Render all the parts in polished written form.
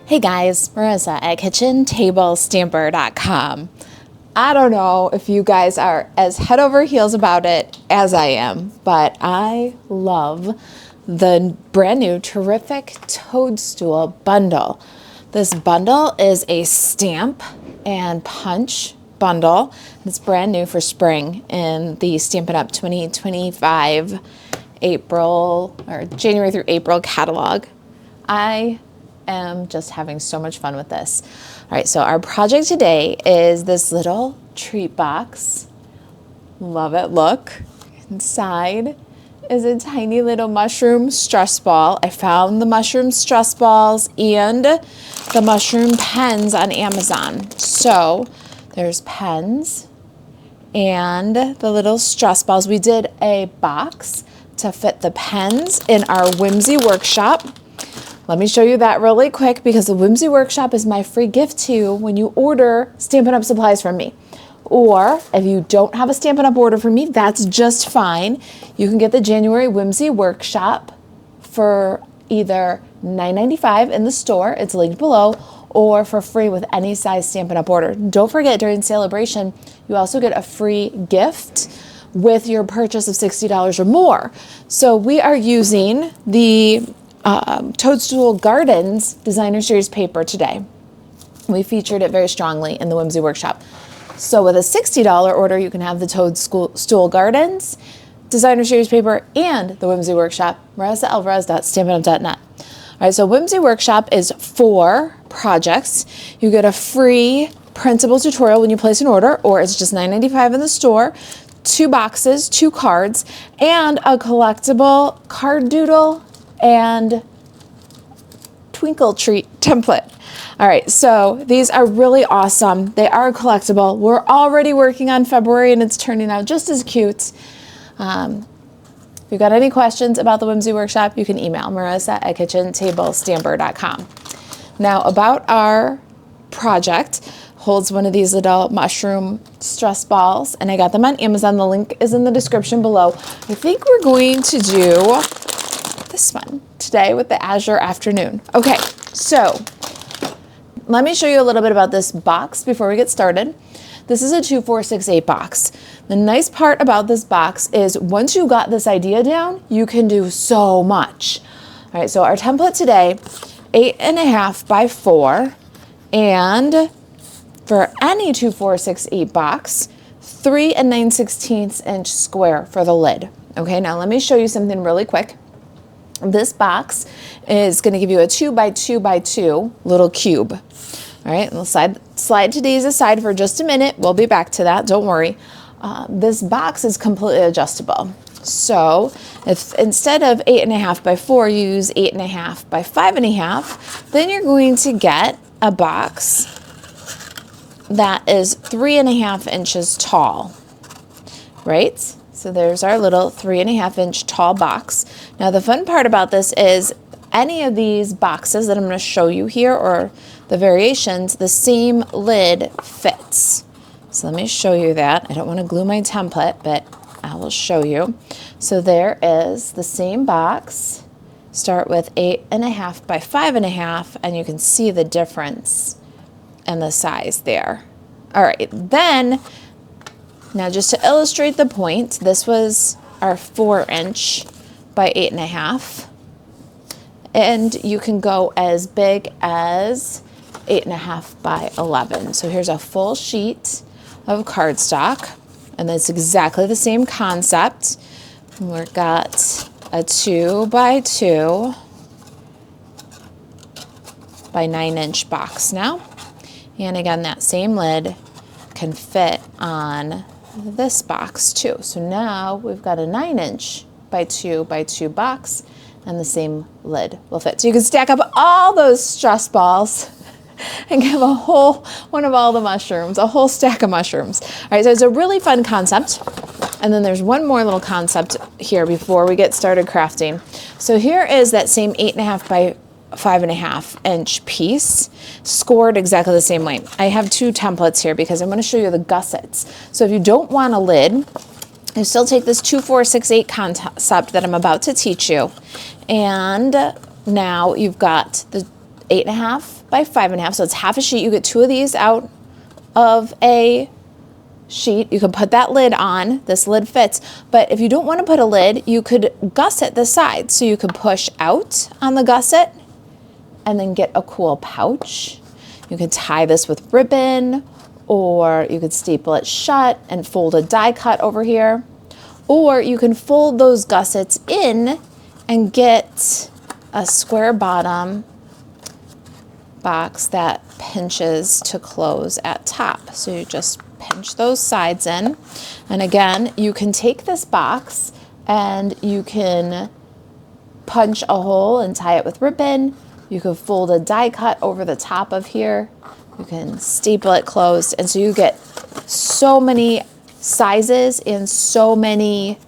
Hey guys, Marisa at kitchentablestamper.com. I don't know if you guys are as head over heels about it as I am, but I love the brand new Terrific Toadstool Bundle. This bundle is a stamp and punch bundle. It's brand new for spring in the Stampin' Up 2025 April or January through April catalog. I am just having so much fun with this. All right, so our project today is this little treat box. Love it. Look, inside is a tiny little mushroom stress ball. I found the mushroom stress balls and the mushroom pens on Amazon. So there's pens and the little stress balls. We did a box to fit the pens in our Whimsy workshop. Let me show you that really quick because the Whimsy Workshop is my free gift to you when you order Stampin' Up supplies from me. Or if you don't have a Stampin' Up order from me, that's just fine. You can get the January Whimsy Workshop for either $9.95 in the store, it's linked below, or for free with any size Stampin' Up order. Don't forget, during celebration, you also get a free gift with your purchase of $60 or more. So we are using the Toadstool Gardens Designer Series paper today. We featured it very strongly in the Whimsy Workshop. So with a $60 order, you can have the Toadstool Gardens Designer Series paper and the Whimsy Workshop. MarisaAlvarez.StampinUp.net. All right, so Whimsy Workshop is 4 projects. You get a free printable tutorial when you place an order, or it's just $9.95 in the store. 2 boxes, 2 cards, and a collectible card doodle and twinkle treat template. All right, so these are really awesome. They are collectible. We're already working on February and it's turning out just as cute. If you've got any questions about the Whimsy Workshop, you can email Marisa at kitchentablestamper.com. Now about our project, holds one of these little mushroom stress balls, and I got them on Amazon. The link is in the description below. I think we're going to do this one today with the Azure Afternoon. Okay, so let me show you a little bit about this box before we get started. This is a 2-4-6-8 box. The nice part about this box is once you got this idea down, you can do so much. All right, so our template today, 8.5 by 4, and for any 2-4-6-8 box, 3 9/16 inch square for the lid. Okay, now let me show you something really quick. This box is going to give you a 2 by 2 by 2 little cube. All right, we'll slide today's aside for just a minute. We'll be back to that, don't worry. This box is completely adjustable. So if instead of 8.5 by 4, you use 8.5 by 5.5, then you're going to get a box that is 3.5 inches tall, right? So there's our little 3.5 inch tall box. Now the fun part about this is any of these boxes that I'm going to show you here, or the variations, the same lid fits. So let me show you that. I don't want to glue my template, but I will show you. So there is the same box. Start with 8.5 by 5.5, and you can see the difference in the size there. All right, then, now just to illustrate the point, this was our 4 inch by 8.5. And you can go as big as 8.5 by 11. So here's a full sheet of cardstock, and that's exactly the same concept. We've got a 2 by 2 by 9 inch box now. And again, that same lid can fit on this box too. So now we've got a 9 inch by 2 by 2 box, and the same lid will fit. So you can stack up all those stress balls and give a whole one of all the mushrooms, a whole stack of mushrooms. All right, so it's a really fun concept. And then there's one more little concept here before we get started crafting. So here is that same 8.5 by 5.5 inch piece, scored exactly the same way. I have 2 templates here because I'm going to show you the gussets. So if you don't want a lid, you still take this 2-4-6-8 concept that I'm about to teach you, and now you've got the 8.5 by 5.5, so it's half a sheet. You get 2 of these out of a sheet. You can put that lid on. This lid fits, but if you don't want to put a lid, you could gusset the side. So you could push out on the gusset and then get a cool pouch. You can tie this with ribbon, or you could staple it shut and fold a die cut over here. Or you can fold those gussets in and get a square bottom box that pinches to close at top. So you just pinch those sides in. And again, you can take this box and you can punch a hole and tie it with ribbon. You can fold a die cut over the top of here. You can staple it closed. And so you get so many sizes and so many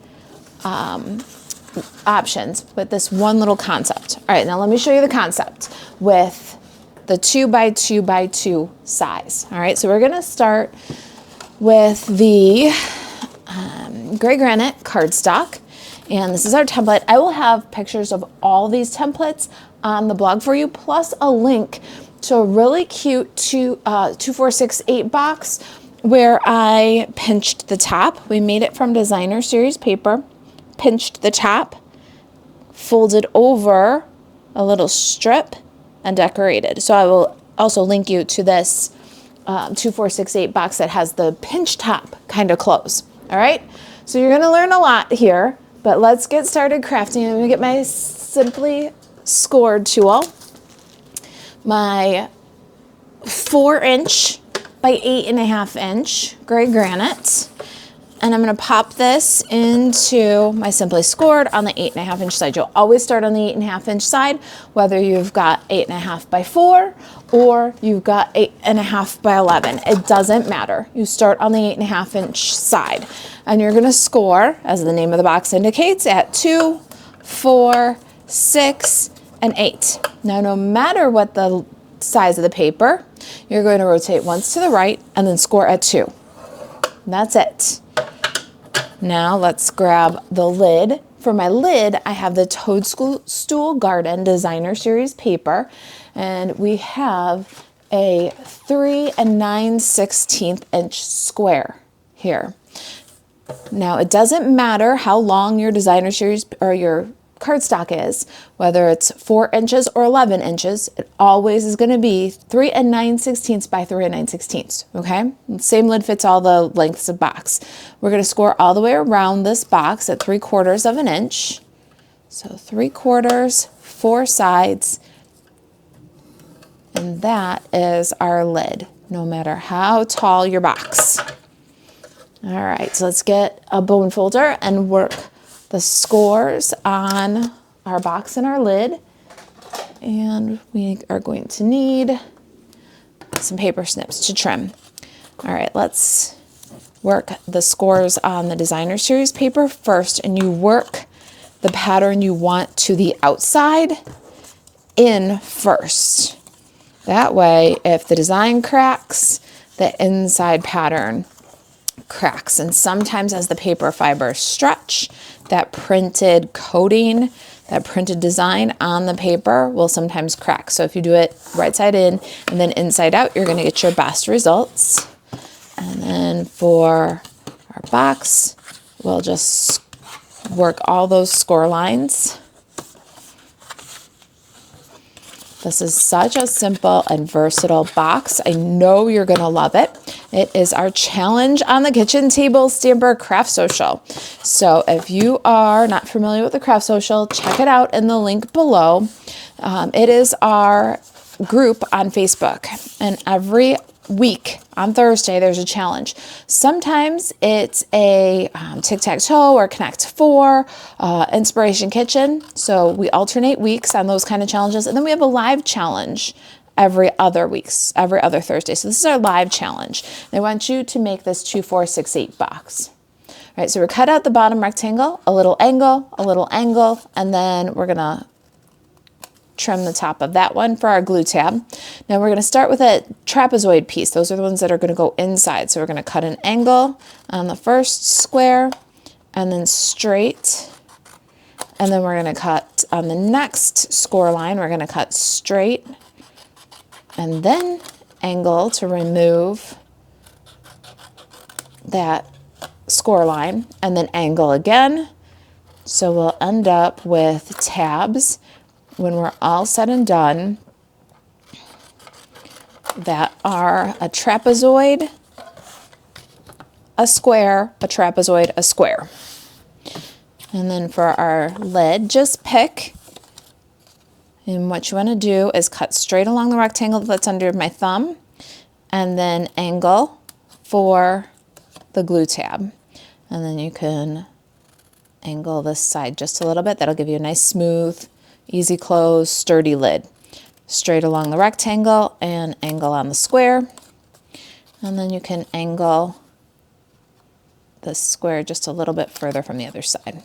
options with this one little concept. All right, now let me show you the concept with the 2 by 2 by 2 size. All right, so we're gonna start with the gray granite cardstock, and this is our template. I will have pictures of all these templates on the blog for you, plus a link to a really cute 2468 box where I pinched the top. We made it from designer series paper, pinched the top, folded over a little strip, and decorated. So I will also link you to this 2468 box that has the pinch top kind of close. All right, so you're gonna learn a lot here, but let's get started crafting. I'm gonna get my Simply Scored tool, my 4" by 8.5" gray granite, and I'm gonna pop this into my Simply Scored on the 8.5" side. You'll always start on the 8.5" side, whether you've got 8.5 by 4 or you've got 8.5 by 11. It doesn't matter. You start on the 8.5" side, and you're gonna score, as the name of the box indicates, at 2, 4, 6, and 8. Now, no matter what the size of the paper, you're going to rotate once to the right and then score at 2. And that's it. Now let's grab the lid. For my lid, I have the Toadstool Garden Designer Series paper, and we have a 3 9/16" square here. Now, it doesn't matter how long your Designer Series or your cardstock is, whether it's 4 inches or 11 inches, it always is going to be 3 9/16 by 3 9/16. Okay, same lid fits all the lengths of box. We're going to score all the way around this box at 3/4 of an inch. So 3/4, 4 sides, and that is our lid, no matter how tall your box. All right, so let's get a bone folder and work the scores on our box and our lid. And we are going to need some paper snips to trim. All right, let's work the scores on the Designer Series paper first, and you work the pattern you want to the outside in first. That way, if the design cracks, the inside pattern cracks. And sometimes as the paper fibers stretch, that printed coating, that printed design on the paper will sometimes crack. So if you do it right side in and then inside out, you're gonna get your best results. And then for our box, we'll just work all those score lines. This is such a simple and versatile box. I know you're gonna love it. It is our challenge on the kitchen table Stamper Craft Social. So if you are not familiar with the Craft Social, check it out in the link below. It is our group on Facebook, and every week on Thursday there's a challenge. Sometimes it's a tic-tac-toe or Connect 4, Inspiration Kitchen. So we alternate weeks on those kind of challenges, and then we have a live challenge every other Thursday. So this is our live challenge. I want you to make this 2468 box. All right, so we cut out the bottom rectangle, a little angle, and then we're gonna trim the top of that one for our glue tab. Now we're going to start with a trapezoid piece. Those are the ones that are going to go inside. So we're going to cut an angle on the first square and then straight. And then we're going to cut on the next score line. We're going to cut straight and then angle to remove that score line, and then angle again. So we'll end up with tabs when we're all said and done that are a trapezoid, a square, a trapezoid, a square. And then for our lid, just pick, and what you want to do is cut straight along the rectangle that's under my thumb, and then angle for the glue tab. And then you can angle this side just a little bit. That'll give you a nice smooth, easy close, sturdy lid. Straight along the rectangle and angle on the square. And then you can angle the square just a little bit further from the other side.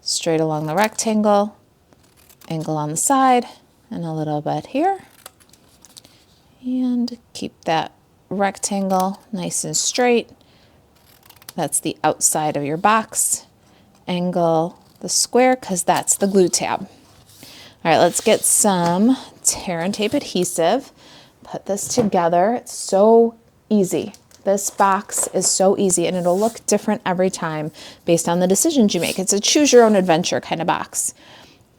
Straight along the rectangle, angle on the side, and a little bit here. And keep that rectangle nice and straight. That's the outside of your box. Angle the square because that's the glue tab. All right, let's get some tear and tape adhesive. Put this together. It's so easy. This box is so easy, and it'll look different every time based on the decisions you make. It's a choose your own adventure kind of box.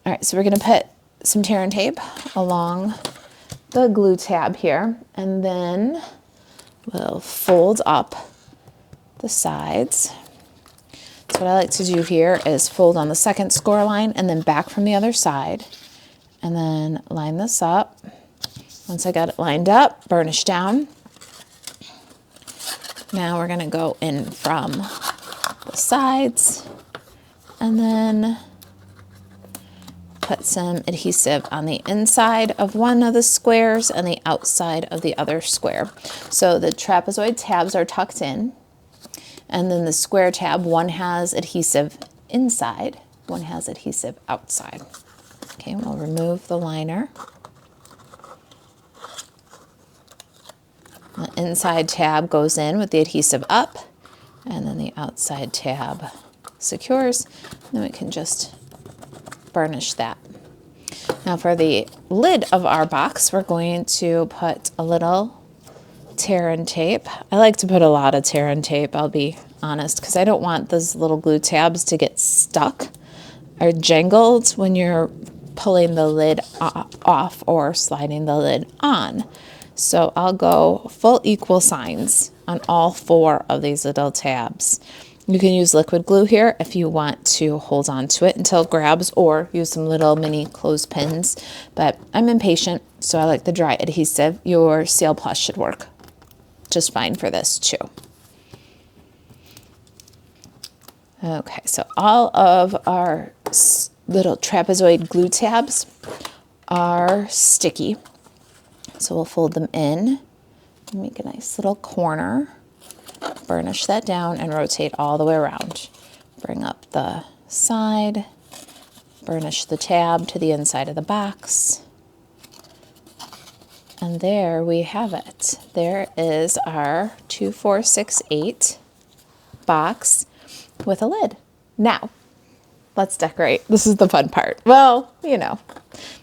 All right, so we're going to put some tear and tape along the glue tab here, and then we'll fold up the sides. So what I like to do here is fold on the second score line and then back from the other side, and then line this up. Once I got it lined up, burnish down. Now we're going to go in from the sides and then put some adhesive on the inside of one of the squares and the outside of the other square. So the trapezoid tabs are tucked in, and then the square tab, one has adhesive inside, one has adhesive outside. Okay, we'll remove the liner. The inside tab goes in with the adhesive up, and then the outside tab secures. Then we can just burnish that. Now for the lid of our box, we're going to put a little tear and tape. I like to put a lot of tear and tape, I'll be honest, because I don't want those little glue tabs to get stuck or jangled when you're pulling the lid off or sliding the lid on. So I'll go full equal signs on all 4 of these little tabs. You can use liquid glue here if you want to hold on to it until it grabs, or use some little mini clothespins, but I'm impatient, so I like the dry adhesive. Your Seal Plus should work just fine for this too. Okay, so all of our little trapezoid glue tabs are sticky. So we'll fold them in, make a nice little corner, burnish that down, and rotate all the way around. Bring up the side, burnish the tab to the inside of the box. And there we have it. There is our 2, 4, 6, 8 box with a lid. Now, let's decorate. This is the fun part. Well, you know,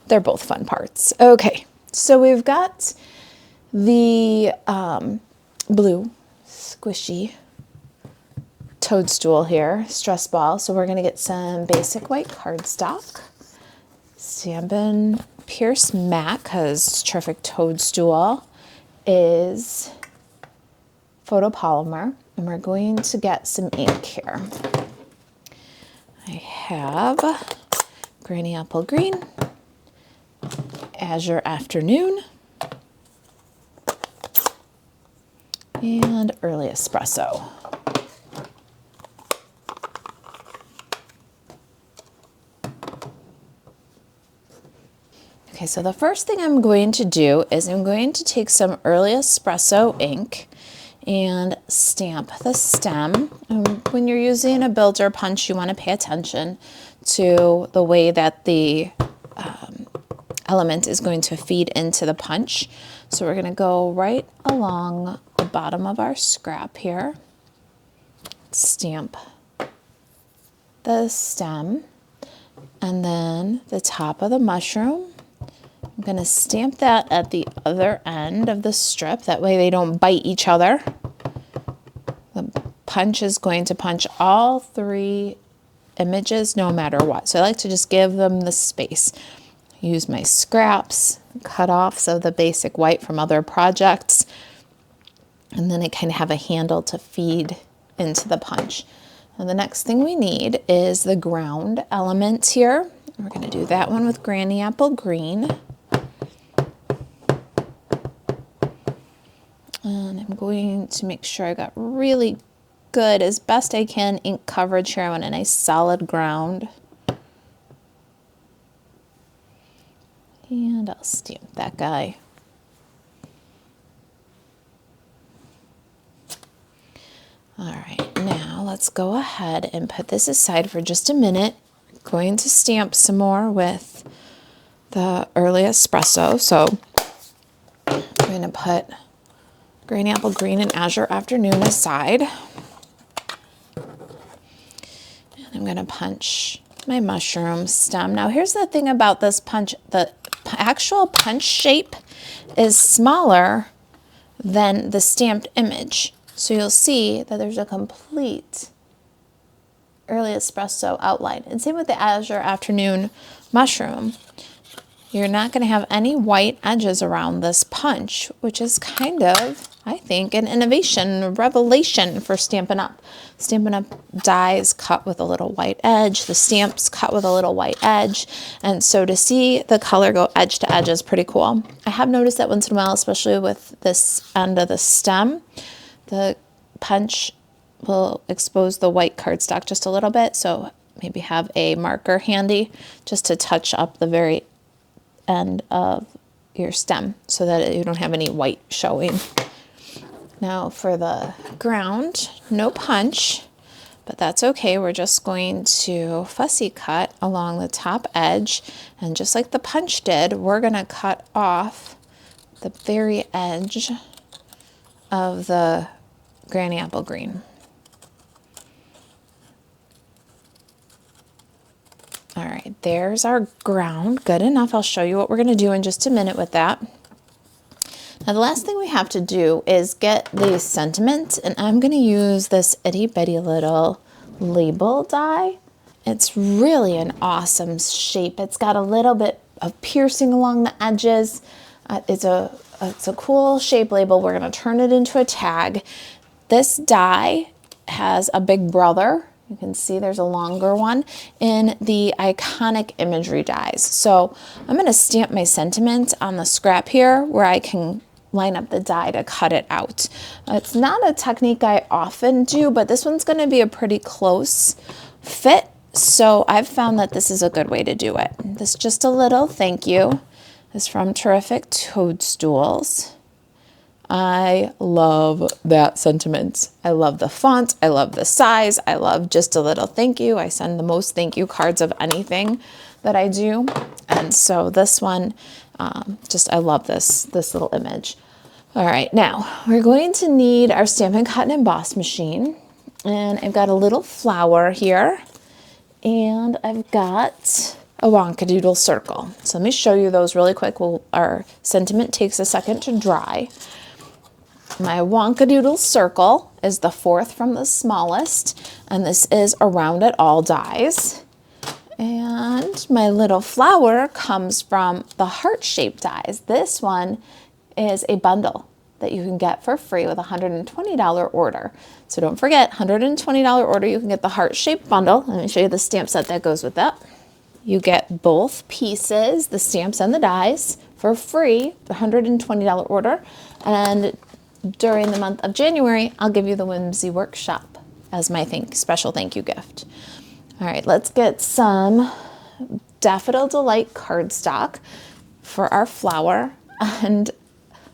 they're both fun parts. Okay, so we've got the blue squishy toadstool here, stress ball. So we're going to get some basic white cardstock. Stampin' Pierce Matte, because Terrific Toadstool is photopolymer, and we're going to get some ink here. I have Granny Apple Green, Azure Afternoon, and Early Espresso. Okay, so the first thing I'm going to do is I'm going to take some Early Espresso ink and stamp the stem. When you're using a builder punch, you want to pay attention to the way that the element is going to feed into the punch. So we're going to go right along the bottom of our scrap here, stamp the stem, and then the top of the mushroom, I'm going to stamp that at the other end of the strip. That way they don't bite each other. The punch is going to punch all 3 images no matter what. So I like to just give them the space. Use my scraps, cut-offs of the basic white from other projects, and then I kind of have a handle to feed into the punch. And the next thing we need is the ground element here. We're going to do that one with Granny Apple Green. And I'm going to make sure I got really good, as best I can, ink coverage here. I want a nice solid ground. And I'll stamp that guy. All right, now let's go ahead and put this aside for just a minute. I'm going to stamp some more with the early espresso. So I'm going to put Granny Apple Green and Azure Afternoon aside. And I'm going to punch my mushroom stem. Now here's the thing about this punch, the actual punch shape is smaller than the stamped image. So you'll see that there's a complete early espresso outline. And same with the Azure Afternoon mushroom. You're not going to have any white edges around this punch, which is kind of, I think, an innovation, a revelation for Stampin' Up. Stampin' Up dies cut with a little white edge, the stamps cut with a little white edge, and so to see the color go edge to edge is pretty cool. I have noticed that once in a while, especially with this end of the stem, the punch will expose the white cardstock just a little bit, so maybe have a marker handy just to touch up the very end of your stem so that you don't have any white showing. Now for the ground, no punch, but that's okay. We're just going to fussy cut along the top edge, and just like the punch did, we're going to cut off the very edge of the Granny Apple Green. All right, there's our ground. Good enough. I'll show you what we're going to do in just a minute with that. Now the last thing we have to do is get the sentiment, and I'm going to use this itty bitty little label die. It's really an awesome shape. It's got a little bit of piercing along the edges. It's a cool shape label. We're going to turn it into a tag. This die has a big brother. You can see there's a longer one in the iconic imagery dies. So I'm going to stamp my sentiment on the scrap here where I can line up the die to cut it out. It's not a technique I often do, but this one's going to be a pretty close fit. So I've found that this is a good way to do it. This just a little thank you is from Terrific Toadstools. I love that sentiment. I love the font. I love the size. I love just a little thank you. I send the most thank you cards of anything that I do. And so this one, I love this little image. All right, now we're going to need our Stampin' Cut and Emboss machine. And I've got a little flower here. And I've got a Wonkadoodle circle. So let me show you those really quick. Our sentiment takes a second to dry. My Wonkadoodle circle is the 4th from the smallest, and this is a round it all dies. And my little flower comes from the heart-shaped dies. This one is a bundle that you can get for free with a $120 order. So don't forget, $120 order, you can get the heart-shaped bundle. Let me show you the stamp set that goes with that. You get both pieces, the stamps and the dies, for free, the $120 order. And during the month of January, I'll give you the Whimsy Workshop as my special thank you gift. All right, let's get some Daffodil Delight cardstock for our flower. And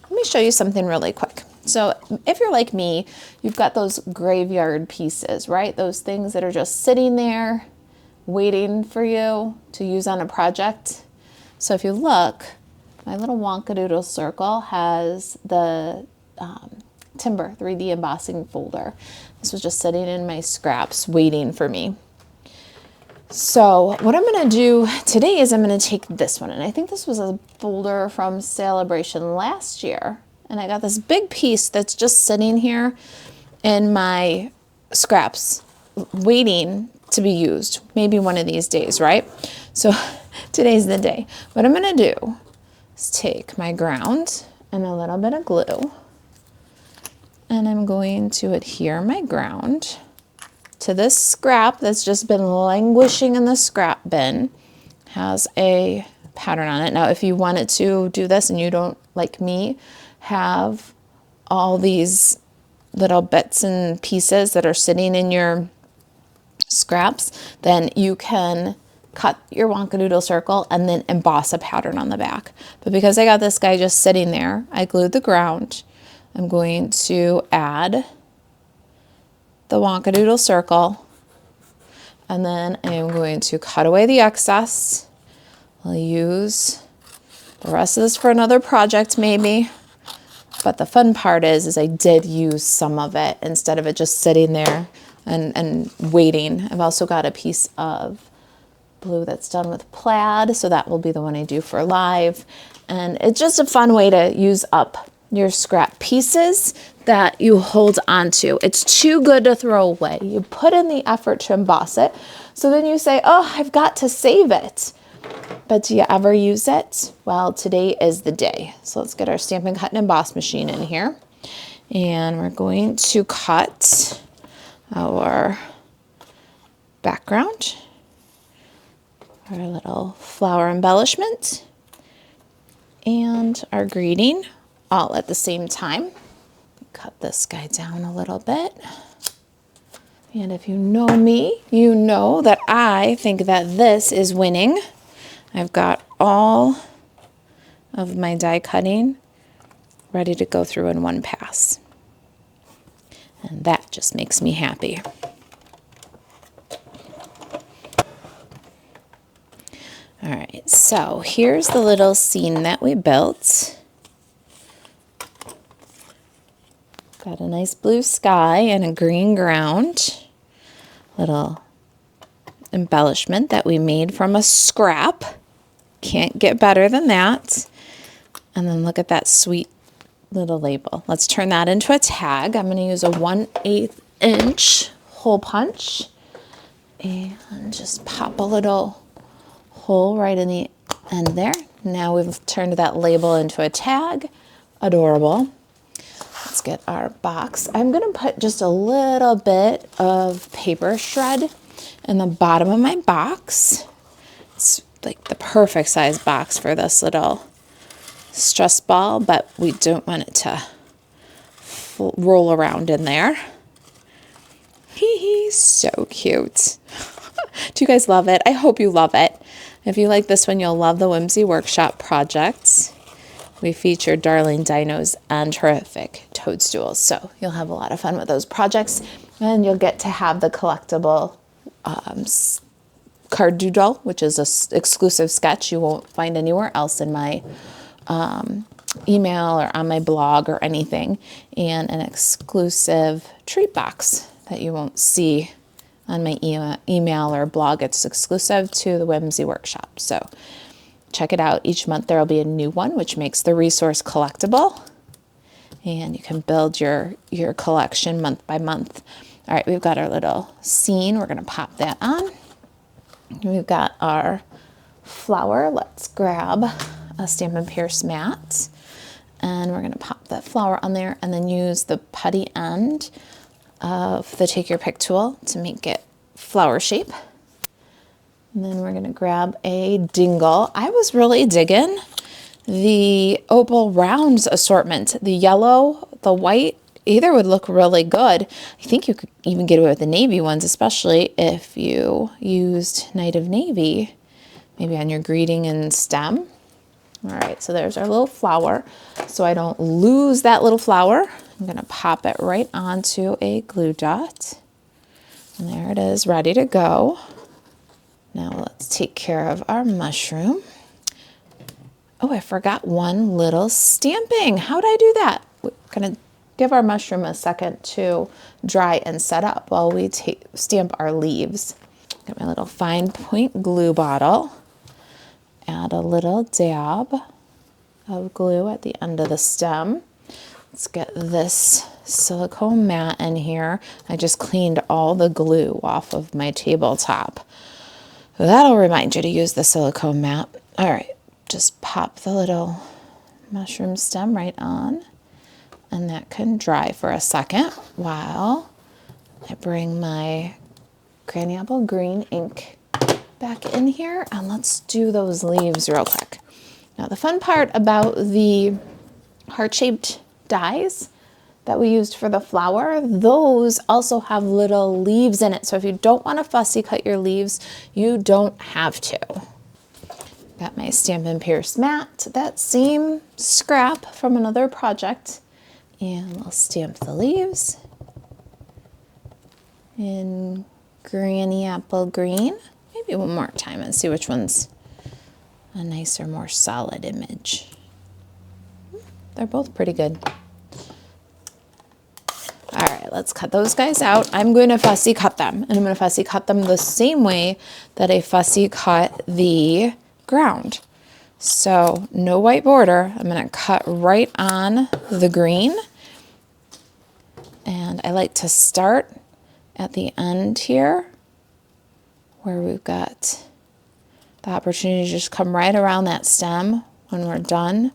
let me show you something really quick. So if you're like me, you've got those graveyard pieces, right? Those things that are just sitting there waiting for you to use on a project. So if you look, my little Wonkadoodle circle has the Timber 3D embossing folder. This was just sitting in my scraps waiting for me. So what I'm going to do today is I'm going to take this one, and I think this was a folder from Celebration last year, and I got this big piece that's just sitting here in my scraps waiting to be used, maybe one of these days, right? So today's the day. What I'm going to do is take my ground and a little bit of glue, and I'm going to adhere my ground to this scrap that's just been languishing in the scrap bin. Has a pattern on it. Now, if you wanted to do this and you don't, like me, have all these little bits and pieces that are sitting in your scraps, then you can cut your Wonkadoodle circle and then emboss a pattern on the back. But because I got this guy just sitting there, I glued the ground. I'm going to add the Wonkadoodle circle, and then I am going to cut away the excess. I'll use the rest of this for another project maybe, but the fun part is I did use some of it instead of it just sitting there and waiting. I've also got a piece of blue that's done with plaid, so that will be the one I do for live, and it's just a fun way to use up your scrap pieces that you hold onto. It's too good to throw away. You put in the effort to emboss it, so then you say, oh, I've got to save it. But do you ever use it? Well, today is the day. So let's get our Stampin' Cut and Emboss machine in here. And we're going to cut our background, our little flower embellishment, and our greeting all at the same time. Cut this guy down a little bit. And if you know me, you know that I think that this is winning. I've got all of my die cutting ready to go through in one pass. And that just makes me happy. All right, so here's the little scene that we built. Got a nice blue sky and a green ground. Little embellishment that we made from a scrap. Can't get better than that. And then look at that sweet little label. Let's turn that into a tag. I'm going to use a 1/8 inch hole punch and just pop a little hole right in the end there. Now we've turned that label into a tag. Adorable. Let's get our box. I'm going to put just a little bit of paper shred in the bottom of my box. It's like the perfect size box for this little stress ball, but we don't want it to roll around in there. Hee hee, so cute. Do you guys love it? I hope you love it. If you like this one, you'll love the Whimsy Workshop projects. We feature darling dinos and terrific toadstools, so you'll have a lot of fun with those projects, and you'll get to have the collectible card doodle, which is an exclusive sketch you won't find anywhere else in my email or on my blog or anything, and an exclusive treat box that you won't see on my email or blog. It's exclusive to the Whimsy Workshop, so check it out. Each month there will be a new one, which makes the resource collectible, and you can build your collection month by month. All right, we've got our little scene. We're going to pop that on. We've got our flower. Let's grab a Stampin' Pierce mat, and we're going to pop that flower on there and then use the putty end of the Take Your Pick tool to make it flower shape. And then we're going to grab a dingle. I was really digging the opal rounds assortment. The yellow, the white, either would look really good. I think you could even get away with the navy ones, especially if you used Night of Navy, maybe on your greeting and stem. All right, so there's our little flower. So I don't lose that little flower, I'm going to pop it right onto a glue dot. And there it is, ready to go. Now let's take care of our mushroom. Oh, I forgot one little stamping. How did I do that? We're going to give our mushroom a second to dry and set up while we stamp our leaves. Got my little fine point glue bottle. Add a little dab of glue at the end of the stem. Let's get this silicone mat in here. I just cleaned all the glue off of my tabletop. That'll remind you to use the silicone mat. All right, just pop the little mushroom stem right on, and that can dry for a second while I bring my Granny Apple Green ink back in here, and let's do those leaves real quick. Now, the fun part about the heart-shaped dies that we used for the flower, those also have little leaves in it. So if you don't want to fussy cut your leaves, you don't have to. Got my Stampin' Pierce mat, that same scrap from another project, and we'll stamp the leaves in Granny Apple Green. Maybe one more time and see which one's a nicer, more solid image. They're both pretty good. All right, let's cut those guys out. I'm going to fussy cut them, and I'm going to fussy cut them the same way that I fussy cut the ground. So no white border. I'm going to cut right on the green, and I like to start at the end here where we've got the opportunity to just come right around that stem when we're done.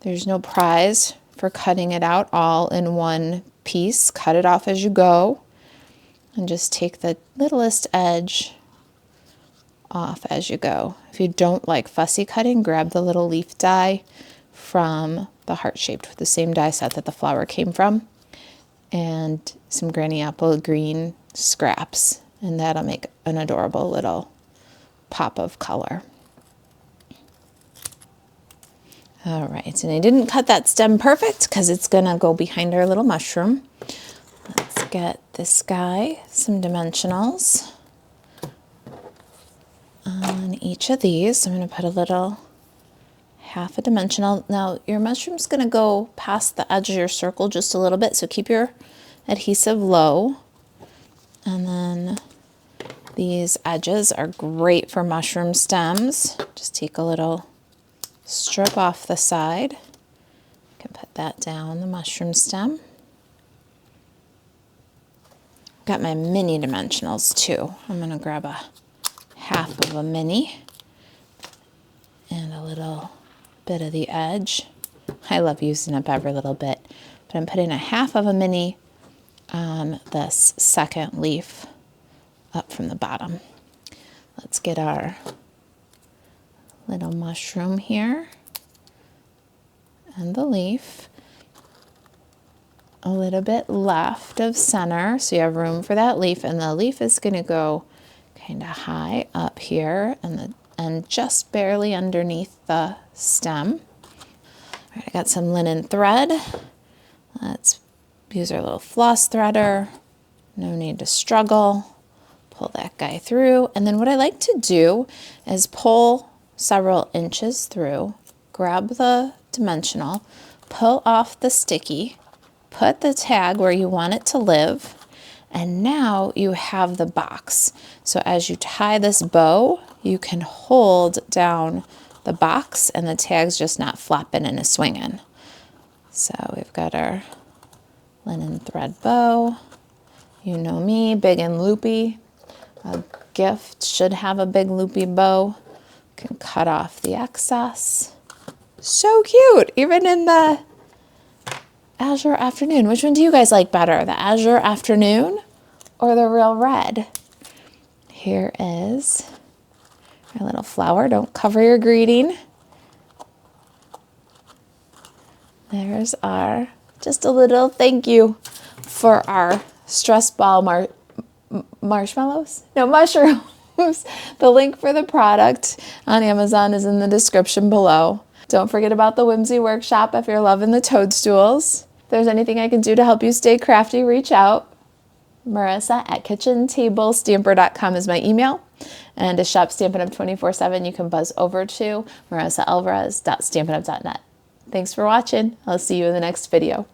There's no prize for cutting it out all in one piece. Cut it off as you go, and just take the littlest edge off as you go. If you don't like fussy cutting, grab the little leaf die from the heart-shaped with the same die set that the flower came from, and some Granny Apple Green scraps, and that'll make an adorable little pop of color. All right, and I didn't cut that stem perfect because it's gonna go behind our little mushroom. Let's get this guy some dimensionals on each of these. I'm gonna put a little half a dimensional. Now your mushroom's gonna go past the edge of your circle just a little bit, so keep your adhesive low. And then these edges are great for mushroom stems. Just take a little strip off the side. You can put that down the mushroom stem. Got my mini dimensionals too. I'm going to grab a half of a mini and a little bit of the edge. I love using up every little bit, but I'm putting a half of a mini on this second leaf up from the bottom. Let's get our little mushroom here and the leaf. A little bit left of center, so you have room for that leaf, and the leaf is going to go kind of high up here and just barely underneath the stem. All right, I got some linen thread. Let's use our little floss threader. No need to struggle. Pull that guy through, and then what I like to do is pull several inches through, grab the dimensional, pull off the sticky, put the tag where you want it to live, and now you have the box. So as you tie this bow, you can hold down the box and the tag's just not flapping and swinging. So we've got our linen thread bow. You know me, big and loopy. A gift should have a big loopy bow. Can cut off the excess. So cute, even in the Azure Afternoon. Which one do you guys like better, the Azure Afternoon or the real red? Here is our little flower. Don't cover your greeting. There's our, just a little thank you for our stress ball marshmallows? No, mushrooms. The link for the product on Amazon is in the description below. Don't forget about the Whimsy Workshop if you're loving the toadstools. If there's anything I can do to help you stay crafty, reach out. Marisa at kitchentablestamper.com is my email. And to shop Stampin' Up 24/7, you can buzz over to marisaalvarez.stampinup.net. Thanks for watching. I'll see you in the next video.